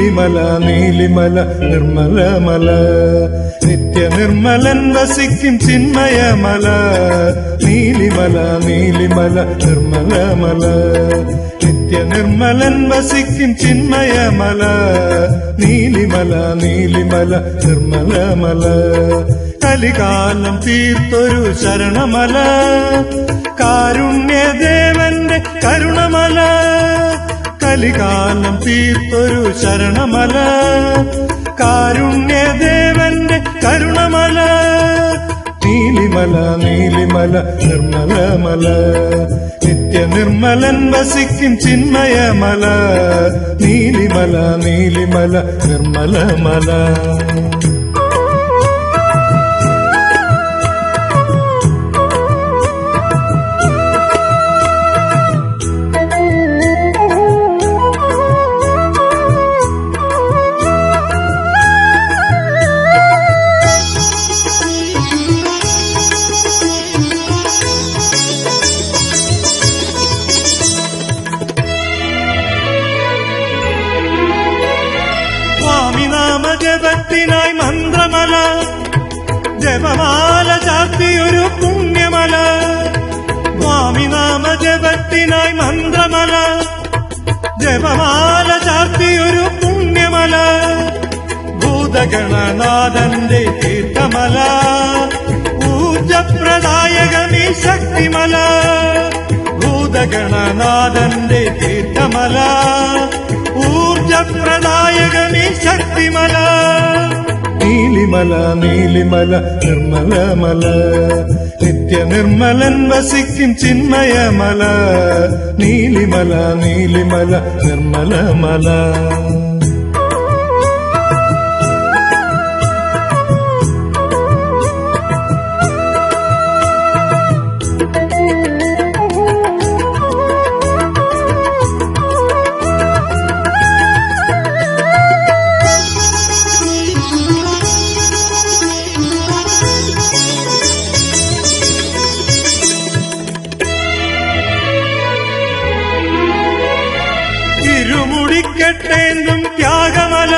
നീലിമല നീലിമല നിർമ്മലമല നിത്യ നിർമ്മലൻ വസിക്കും ചിന്മയമല നീലിമല നീലിമല നിർമ്മലമല നിത്യ നിർമ്മലൻ വസിക്കും ചിന്മയമല നീലിമല നീലിമല നിർമ്മലമല കലികാലം തീർത്തൊരു ശരണമല കാരുണ്യദേവന്റെ കരുണമല കലികാലം തീർത്തൊരു ശരണമല കാരുണ്യദേവന്റെ കരുണമല നീലിമല നീലിമല നിർമ്മലമല നിത്യ നിർമ്മലൻ വസിക്കും ചിന്മയമല നീലിമല നീലിമല നിർമ്മലമല ജപത്തിനായി മന്ത്രമല ജപമാല ചാർത്തിയൊരു പുണ്യമല സ്വാമിനാമ ജപത്തിനായി മന്ത്രമല ജപമാല ചാർത്തിയൊരു പുണ്യമല ഭൂതഗണനാഥന്റെ തീർത്ഥമല ഊർജപ്രദായകമീ ശക്തിമല ഭൂതഗണനാഥന്റെ തീർത്ഥമല ഊർജപ്രദായകമീ ശക്തിമല നീലിമല നീലിമല നിർമ്മലമല നിത്യ നിർമ്മലൻ വസിക്കും ചിന്മയമല നീലിമല നീലിമല നിർമ്മലമല ഇരുമുടിക്കെട്ടേന്തും ത്യാഗമല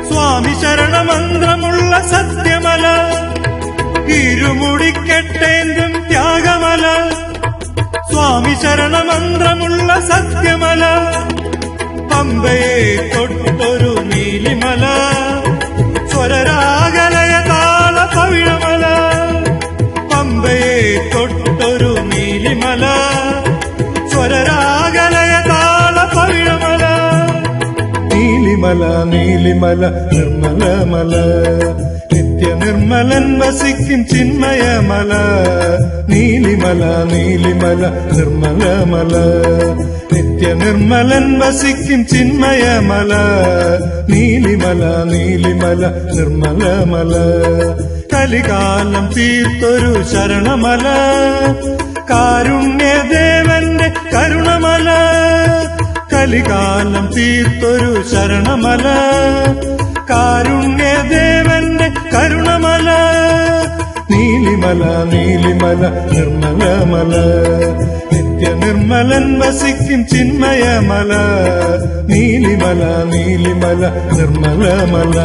സ്വാമി ശരണമന്ത്രമുള്ള സത്യമല ഇരുമുടിക്കെട്ടേന്തും ത്യാഗമല സ്വാമി ശരണമന്ത്രമുള്ള സത്യമല പമ്പയെ തൊട്ടൊരു നീലിമല സ്വരരാഗലയ താള പവിഴമല പമ്പയെ തൊട്ടൊരു നീലിമല സ്വരരാഗലയ താള പവിഴമല നീലിമല നീലിമല നിർമ്മലമല നിത്യ നിർമ്മലൻ വസിക്കും ചിന്മയമല നീലിമല നീലിമല നിർമ്മലമല നിത്യ നിർമ്മലൻ വസിക്കും ചിന്മയമല നീലിമല നീലിമല നിർമ്മലമല കലികാലം തീർത്തൊരു ശരണമല കാരുണ്യദേവന്റെ കരുണമല കലികാലം തീർത്തൊരു ശരണമല കാരുണ്യദേവന്റെ കരുണമല നീലിമല നീലിമല നിർമ്മലമല നിത്യ നിർമ്മലൻ വസിക്കും ചിന്മയമല നീലിമല നീലിമല നിർമ്മലമല